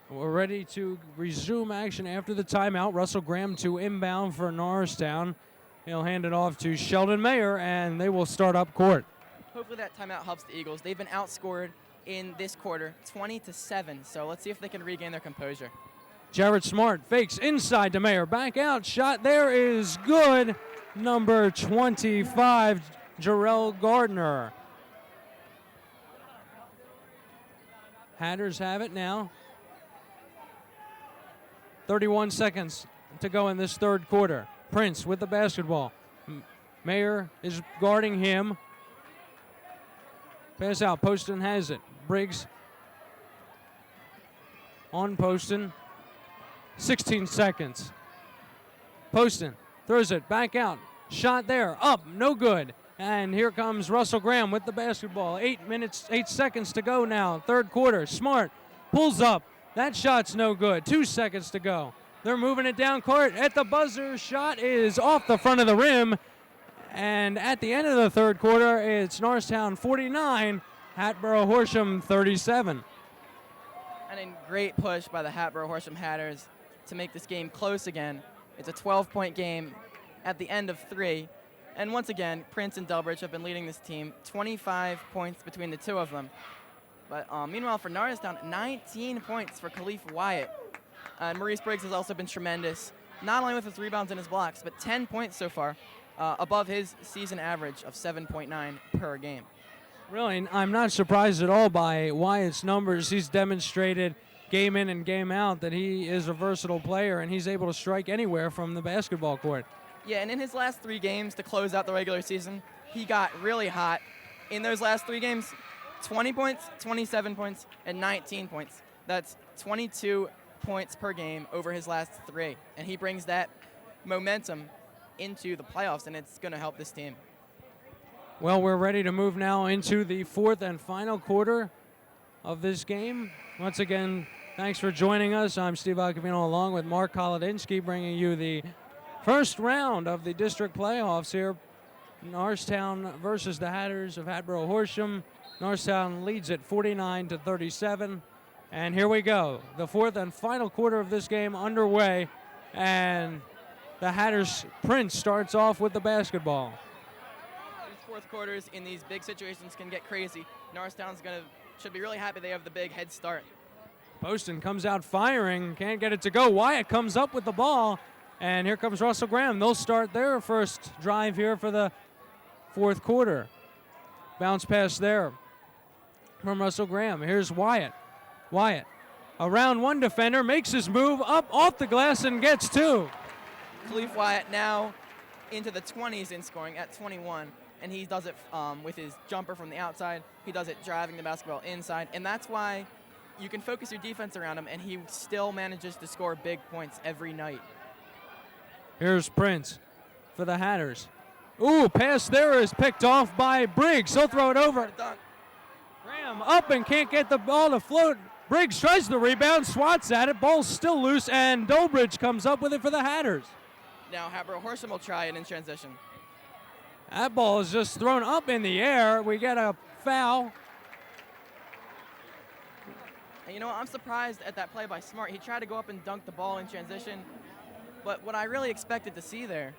We're ready to resume action after the timeout. Russell Graham to inbound for Norristown. He'll hand it off to Sheldon Mayer, and they will start up court. Hopefully that timeout helps the Eagles. They've been outscored in this quarter 20-7, so let's see if they can regain their composure. Jared Smart fakes inside to Mayer. Back out. Shot there is good. Number 25, Jarrell Gardner. Hatters have it now. 31 seconds to go in this third quarter. Prince with the basketball. Mayer is guarding him. Pass out. Poston has it. Briggs on Poston. 16 seconds. Poston throws it back out. Shot there. Up. No good. And here comes Russell Graham with the basketball. 8 seconds to go now. Third quarter. Smart pulls up. That shot's no good. 2 seconds to go. They're moving it down court at the buzzer. Shot is off the front of the rim. And at the end of the third quarter, it's Norristown 49, Hatboro Horsham 37. And a great push by the Hatboro Horsham Hatters to make this game close again. It's a 12-point game at the end of 3. And once again, Prince and Delbridge have been leading this team, 25 points between the two of them. But meanwhile, for Norristown, 19 points for Khalif Wyatt. And Maurice Briggs has also been tremendous, not only with his rebounds and his blocks, but 10 points so far, above his season average of 7.9 per game. Really, I'm not surprised at all by Wyatt's numbers. He's demonstrated game in and game out that he is a versatile player, and he's able to strike anywhere from the basketball court. Yeah, and in his last 3 games to close out the regular season, he got really hot. In those last 3 games, 20 points, 27 points, and 19 points. That's 22 points per game over his last 3. And he brings that momentum into the playoffs, and it's going to help this team. Well, we're ready to move now into the fourth and final quarter of this game. Once again, thanks for joining us. I'm Steve Acavino along with Mark Kolodinsky, bringing you the first round of the district playoffs here. Norristown versus the Hatters of Hatboro Horsham. Norristown leads it 49-37. And here we go. The fourth and final quarter of this game underway. And the Hatters' Prince starts off with the basketball. These fourth quarters in these big situations can get crazy. Norristown's should be really happy they have the big head start. Poston comes out firing, can't get it to go. Wyatt comes up with the ball, and here comes Russell Graham. They'll start their first drive here for the fourth quarter. Bounce pass there from Russell Graham. Here's Wyatt. Wyatt, around one defender, makes his move up off the glass and gets 2. Khalif Wyatt now into the 20s in scoring at 21, and he does it with his jumper from the outside. He does it driving the basketball inside, and that's why you can focus your defense around him, and he still manages to score big points every night. Here's Prince for the Hatters. Ooh, pass there is picked off by Briggs. He'll throw it over. Graham up and can't get the ball to float. Briggs tries the rebound, swats at it. Ball's still loose, and Dolbridge comes up with it for the Hatters. Now Hatboro Horsham will try it in transition. That ball is just thrown up in the air. We get a foul. And you know what? I'm surprised at that play by Smart. He tried to go up and dunk the ball in transition. But what I really expected to see there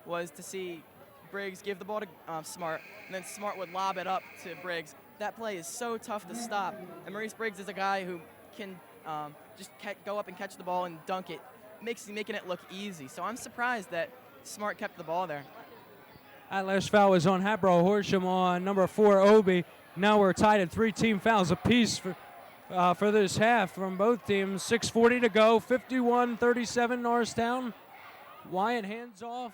was to see Briggs give the ball to Smart, and then Smart would lob it up to Briggs. That play is so tough to stop. And Maurice Briggs is a guy who can just go up and catch the ball and dunk it, making it look easy. So I'm surprised that Smart kept the ball there. That last foul was on Hatboro Horsham on number 4, Obi. Now we're tied at 3 team fouls apiece for this half from both teams. 6:40 to go, 51-37 Norristown. Wyatt hands off.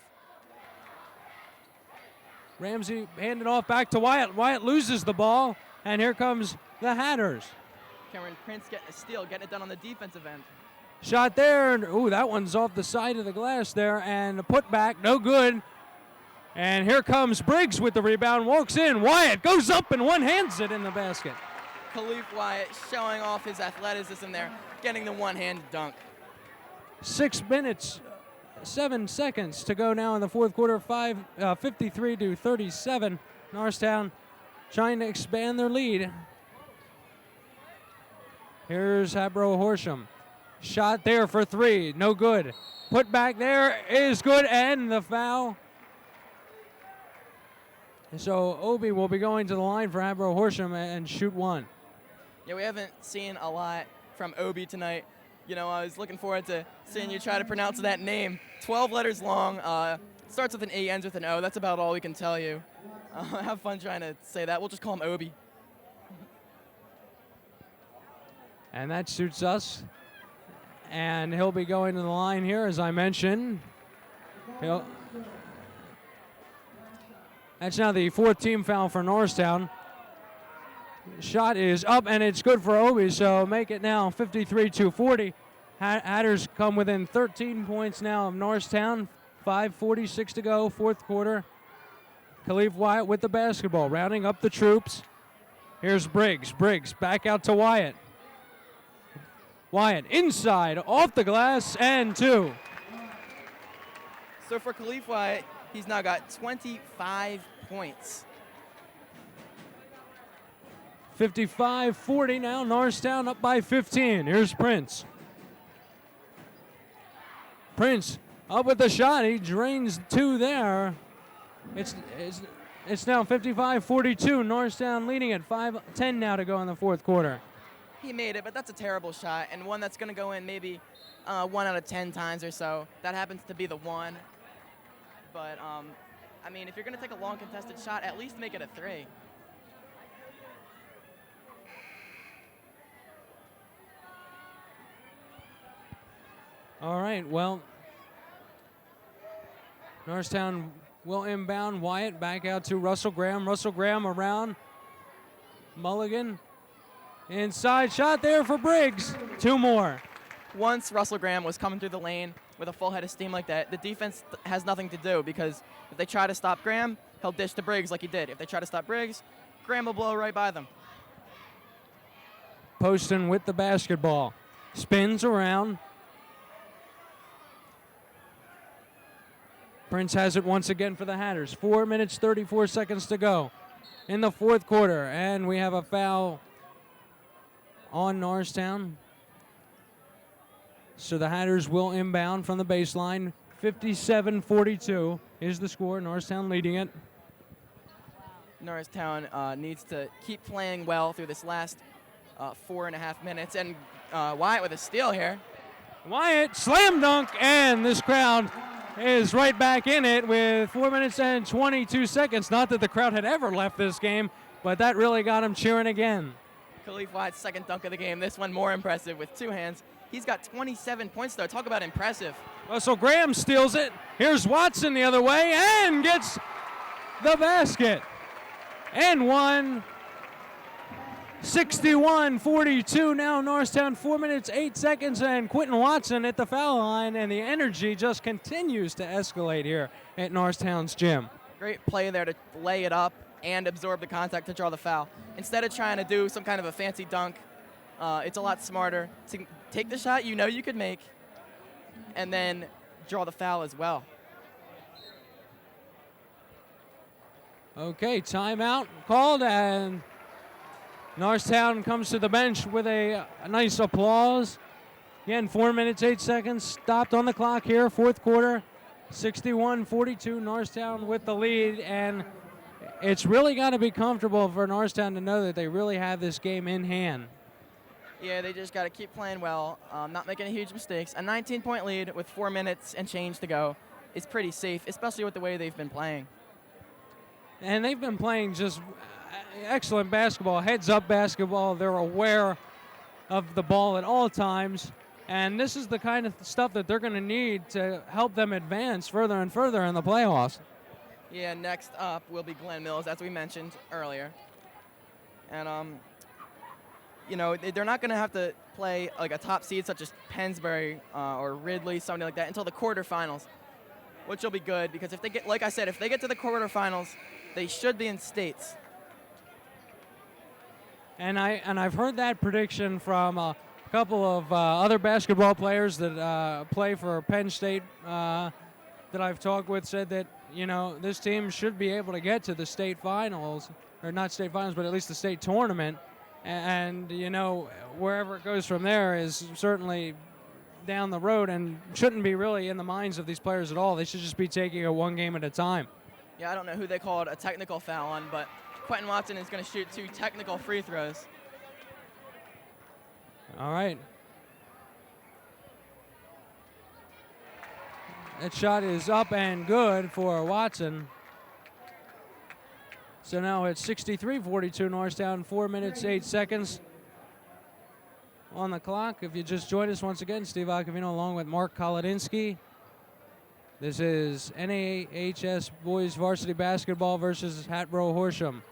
Ramsey handed off back to Wyatt. Wyatt loses the ball, and here comes the Hatters. Cameron Prince getting a steal, getting it done on the defensive end. Shot there, and ooh, that one's off the side of the glass there, and a putback, no good. And here comes Briggs with the rebound, walks in. Wyatt goes up and one-hands it in the basket. Khalif Wyatt showing off his athleticism there, getting the one-handed dunk. 6 minutes, 7 seconds to go now in the fourth quarter. 53-37. Norristown trying to expand their lead. Here's Hatboro Horsham. Shot there for three, no good. Put back there is good, and the foul. So Obi will be going to the line for Hatboro Horsham and shoot one. Yeah, we haven't seen a lot from Obi tonight. You know, I was looking forward to seeing you try to pronounce that name. 12 letters long, starts with an E, ends with an O. That's about all we can tell you. Have fun trying to say that. We'll just call him Obi. And that suits us. And he'll be going to the line here, as I mentioned. That's now the fourth team foul for Norristown. Shot is up, and it's good for Obi, so make it now 53-40. Hatters come within 13 points now of Norristown. 5:46 to go, fourth quarter. Khalif Wyatt with the basketball, rounding up the troops. Here's Briggs. Briggs back out to Wyatt. Wyatt inside, off the glass, and two. So for Khalif Wyatt, he's now got 25 points. 55-40 now. Norristown up by 15. Here's Prince. Prince up with the shot. He drains two there. It's now 55-42. Norristown leading it. 5:10 now to go in the fourth quarter. He made it, but that's a terrible shot, and one that's going to go in maybe 1 out of 10 times or so. That happens to be the one. But, I mean, if you're going to take a long contested shot, at least make it a three. All right, well, Norristown will inbound. Wyatt back out to Russell Graham. Russell Graham around. Mulligan. Inside shot there for Briggs. Two more. Once Russell Graham was coming through the lane with a full head of steam like that, the defense has nothing to do, because if they try to stop Graham, he'll dish to Briggs like he did. If they try to stop Briggs, Graham will blow right by them. Poston with the basketball. Spins around. Prince has it once again for the Hatters. 4 minutes, 34 seconds to go in the fourth quarter. And we have a foul on Norristown. So the Hatters will inbound from the baseline. 57-42 is the score. Norristown leading it. Norristown needs to keep playing well through this last 4.5 minutes. And Wyatt with a steal here. Wyatt, slam dunk, and this crowd is right back in it with 4 minutes and 22 seconds. Not that the crowd had ever left this game, but that really got him cheering again. Khalif Wyatt's second dunk of the game. This one more impressive with two hands. He's got 27 points, though. Talk about impressive. Russell Graham steals it. Here's Watson the other way and gets the basket. And one. 61-42 now. Norristown, 4 minutes, 8 seconds, and Quentin Watson at the foul line, and the energy just continues to escalate here at Norristown's gym. Great play there to lay it up and absorb the contact to draw the foul. Instead of trying to do some kind of a fancy dunk, it's a lot smarter to take the shot you know you could make and then draw the foul as well. Okay, timeout called, and Norristown comes to the bench with a nice applause. Again, 4 minutes, 8 seconds stopped on the clock here, fourth quarter. 61-42, Norristown with the lead, and it's really got to be comfortable for Norristown to know that they really have this game in hand. Yeah, they just got to keep playing well, not making any huge mistakes. A 19-point lead with 4 minutes and change to go is pretty safe, especially with the way they've been playing. And they've been playing just excellent basketball, heads-up basketball. They're aware of the ball at all times. And this is the kind of stuff that they're going to need to help them advance further and further in the playoffs. Yeah, next up will be Glen Mills, as we mentioned earlier. And, you know, they're not going to have to play like a top seed such as Pennsbury or Ridley, something like that, until the quarterfinals, which will be good because if they get, like I said, if they get to the quarterfinals, they should be in states. And I've heard that prediction from a couple of other basketball players that play for Penn State that I've talked with, said that, you know, this team should be able to get to the state finals, or not state finals, but at least the state tournament. And you know, wherever it goes from there is certainly down the road and shouldn't be really in the minds of these players at all. They should just be taking it one game at a time. Yeah, I don't know who they called a technical foul on, but Quentin Watson is going to shoot 2 technical free throws. All right. That shot is up and good for Watson. So now it's 63-42 Norristown, 4 minutes, 8 seconds on the clock. If you just joined us once again, Steve Acavino along with Mark Kolodinsky. This is NAHS Boys Varsity Basketball versus Hatboro Horsham.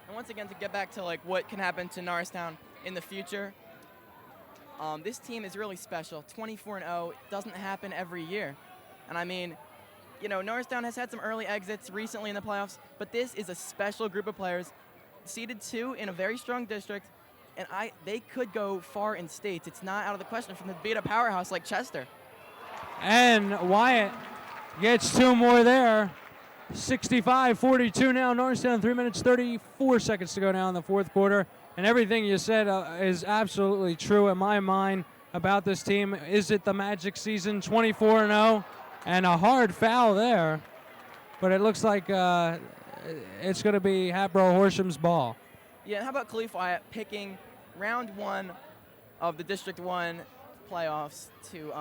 And once again, to get back to like what can happen to Norristown in the future, this team is really special. 24-0 doesn't happen every year. And I mean, you know, Norristown has had some early exits recently in the playoffs, but this is a special group of players, seeded 2 in a very strong district, and they could go far in states. It's not out of the question from the beat a powerhouse like Chester. And Wyatt gets 2 more there. 65-42 now. Norristown, 3 minutes, 34 seconds to go now in the fourth quarter. And everything you said is absolutely true in my mind about this team. Is it the magic season, 24-0? And a hard foul there. But it looks like it's going to be Hatboro Horsham's ball. Yeah, and how about Khalif Wyatt picking round 1 of the District 1 playoffs to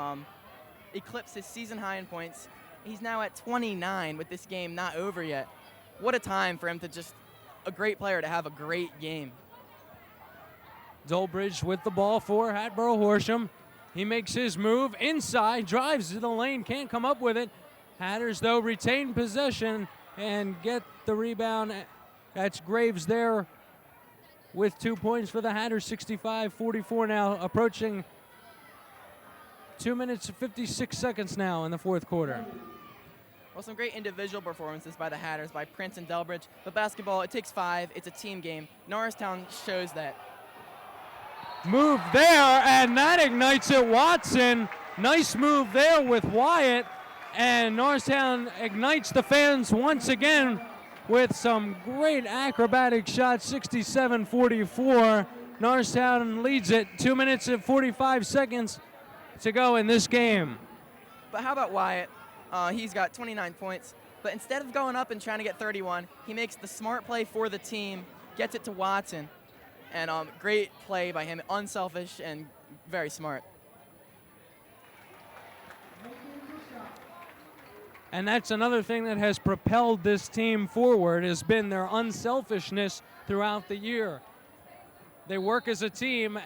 eclipse his season high in points. He's now at 29 with this game not over yet. What a time for him to just, a great player to have a great game. Dolbridge with the ball for Hatboro Horsham. He makes his move inside, drives to the lane, can't come up with it. Hatters, though, retain possession and get the rebound. That's Graves there with 2 points for the Hatters, 65-44 now, approaching 2 minutes and 56 seconds now in the fourth quarter. Well, some great individual performances by the Hatters, by Prince and Delbridge. But basketball, it takes 5. It's a team game. Norristown shows that. Move there, and that ignites it. Watson, nice move there with Wyatt. And Norristown ignites the fans once again with some great acrobatic shots, 67-44. Norristown leads it, 2 minutes and 45 seconds to go in this game. But how about Wyatt? He's got 29 points. But instead of going up and trying to get 31, he makes the smart play for the team, gets it to Watson. And great play by him, unselfish and very smart. And that's another thing that has propelled this team forward, has been their unselfishness throughout the year. They work as a team,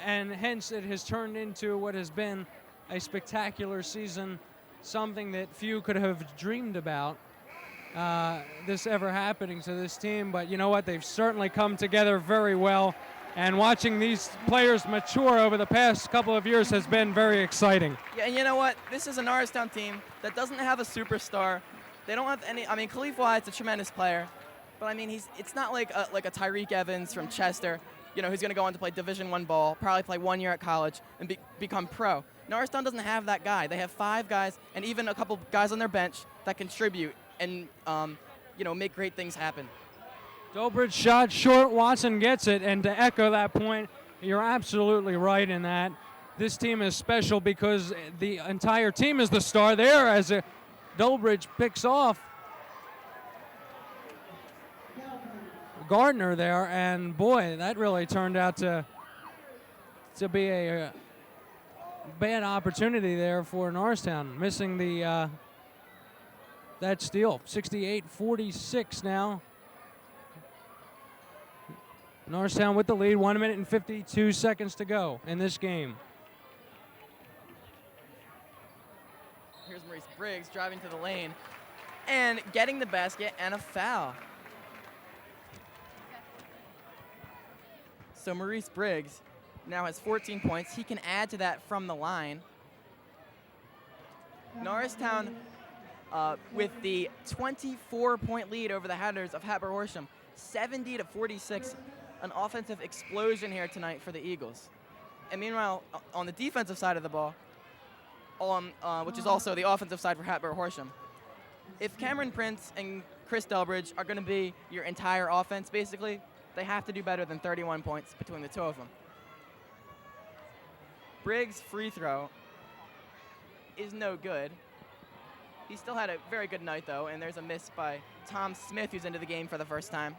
and hence it has turned into what has been a spectacular season, something that few could have dreamed about this ever happening to this team. But you know what? They've certainly come together very well. And watching these players mature over the past couple of years has been very exciting. Yeah, and you know what? This is a Norristown team that doesn't have a superstar. They don't have any. I mean, Khalif Wyatt's a tremendous player, but I mean, it's not like a Tyreek Evans from Chester, you know, who's going to go on to play Division I ball, probably play 1 year at college and become pro. Norristown doesn't have that guy. They have 5 guys and even a couple guys on their bench that contribute and you know, make great things happen. Dolbridge shot short. Watson gets it. And to echo that point, you're absolutely right in that. This team is special because the entire team is the star there as Dolbridge picks off Gardner there. And boy, that really turned out to be a bad opportunity there for Norristown, missing the that steal. 68-46 now. Norristown with the lead, 1 minute and 52 seconds to go in this game. Here's Maurice Briggs driving to the lane and getting the basket and a foul. So Maurice Briggs now has 14 points. He can add to that from the line. Norristown with the 24-point lead over the Hatters of Hatboro Horsham, 70-46. An offensive explosion here tonight for the Eagles. And meanwhile, on the defensive side of the ball, which is also the offensive side for Hatboro Horsham, if Cameron Prince and Chris Delbridge are going to be your entire offense, basically, they have to do better than 31 points between the two of them. Briggs' free throw is no good. He still had a very good night, though, and there's a miss by Tom Smith, who's into the game for the first time.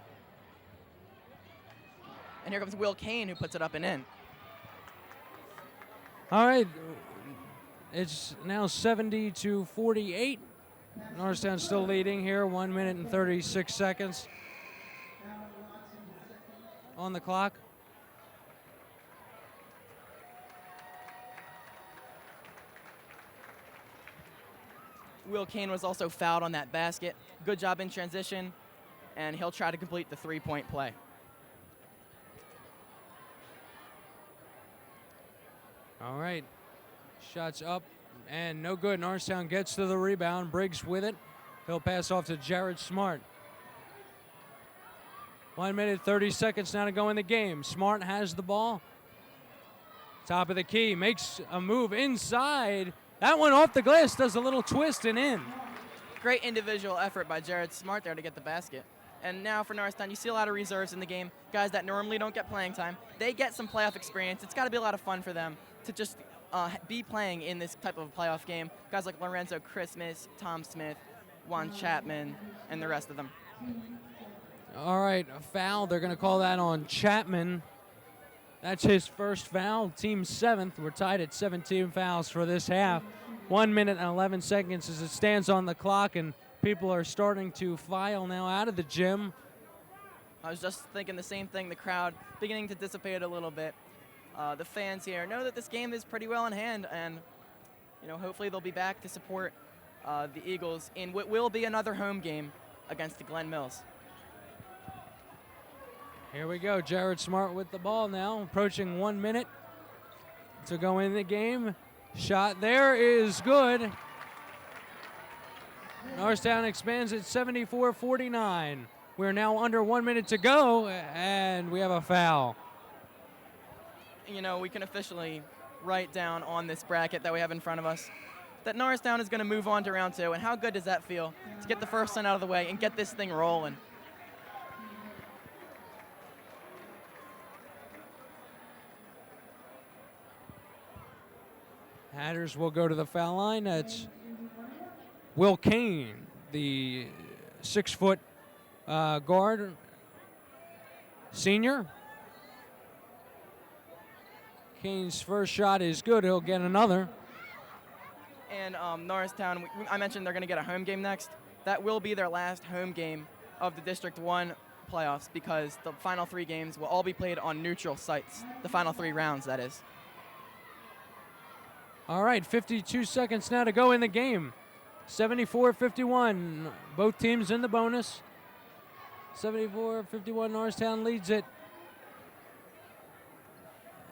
And here comes Will Kane, who puts it up and in. All right, it's now 70-48. Norristown still leading here, 1 minute and 36 seconds on the clock. Will Kane was also fouled on that basket. Good job in transition, and he'll try to complete the three-point play. All right, shots up and no good. Norristown gets to the rebound. Briggs with it. He'll pass off to Jared Smart. 1 minute, 30 seconds now to go in the game. Smart has the ball. Top of the key, makes a move inside. That one off the glass, does a little twist and in. Great individual effort by Jared Smart there to get the basket. And now for Norristown, you see a lot of reserves in the game, guys that normally don't get playing time. They get some playoff experience. It's got to be a lot of fun for them to just be playing in this type of playoff game. Guys like Lorenzo Christmas, Tom Smith, Juan Chapman, and the rest of them. All right, a foul. They're going to call that on Chapman. That's his first foul, team 7th. We're tied at 17 fouls for this half. 1 minute and 11 seconds as it stands on the clock, and people are starting to file now out of the gym. I was just thinking the same thing. The crowd beginning to dissipate a little bit. The fans here know that this game is pretty well in hand, and hopefully they'll be back to support the Eagles in what will be another home game against the Glen Mills. Here we go. Jared Smart with the ball now, approaching 1 minute to go in the game. Shot there is good. Norristown expands at 74-49. We're now under 1 minute to go, and we have a foul. We can officially write down on this bracket that we have in front of us that Norristown is going to move on to round 2. And how good does that feel to get the first one out of the way and get this thing rolling? Hatters will go to the foul line. That's Will Kane, the 6-foot guard, senior. Kane's first shot is good. He'll get another. And Norristown, I mentioned they're going to get a home game next. That will be their last home game of the District 1 playoffs because the final 3 games will all be played on neutral sites. The final 3 rounds, that is. All right, 52 seconds now to go in the game. 74-51, both teams in the bonus. 74-51, Norristown leads it.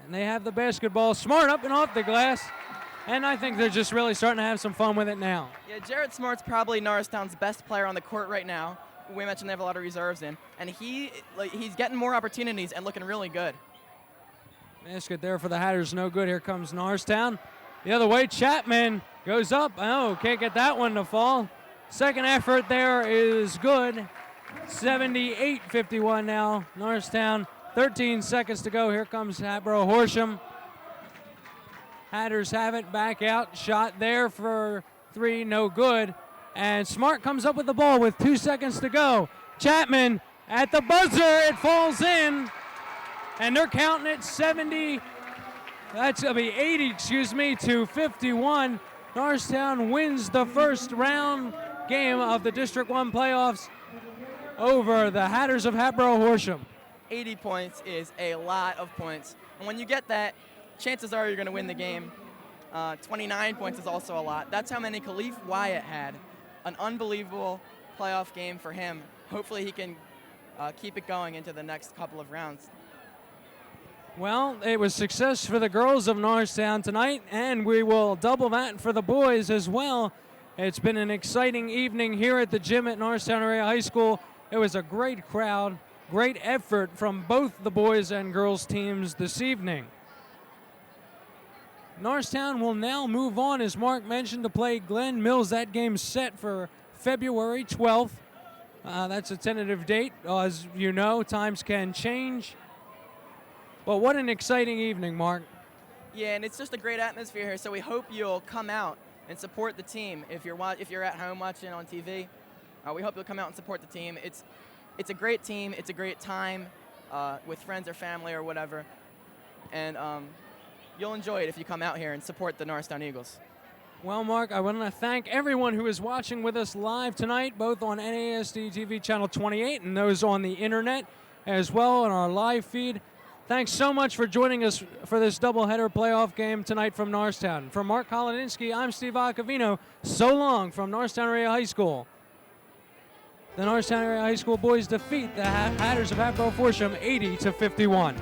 And they have the basketball. Smart up and off the glass. And I think they're just really starting to have some fun with it now. Yeah, Jared Smart's probably Norristown's best player on the court right now. We mentioned they have a lot of reserves in. And he's getting more opportunities and looking really good. Basket there for the Hatters, no good. Here comes Norristown. The other way, Chapman goes up. Oh, can't get that one to fall. Second effort there is good. 78-51 now. Norristown, 13 seconds to go. Here comes Hatboro Horsham. Hatters have it, back out. Shot there for 3, no good. And Smart comes up with the ball with 2 seconds to go. Chapman at the buzzer, it falls in. And they're counting it 80 to 51. Norristown wins the first round game of the District 1 playoffs over the Hatters of Hatboro Horsham. 80 points is a lot of points. And when you get that, chances are you're going to win the game. 29 points is also a lot. That's how many Khalif Wyatt had. An unbelievable playoff game for him. Hopefully he can keep it going into the next couple of rounds. Well, it was success for the girls of Norristown tonight, and we will double that for the boys as well. It's been an exciting evening here at the gym at Norristown Area High School. It was a great crowd, great effort from both the boys and girls teams this evening. Norristown will now move on, as Mark mentioned, to play Glen Mills. That game's set for February 12th. That's a tentative date. As you know, times can change. But what an exciting evening, Mark. Yeah, and it's just a great atmosphere here, so we hope you'll come out and support the team. If you're at home watching on TV, we hope you'll come out and support the team. It's a great team. It's a great time with friends or family or whatever, and you'll enjoy it if you come out here and support the Norristown Eagles. Well, Mark, I want to thank everyone who is watching with us live tonight, both on NASD TV channel 28 and those on the internet as well on our live feed. Thanks so much for joining us for this doubleheader playoff game tonight from Norristown. For Mark Kolodinsky, I'm Steve Acavino. So long from Norristown Area High School. The Norristown Area High School boys defeat the Hatters of Hatboro Horsham 80-51.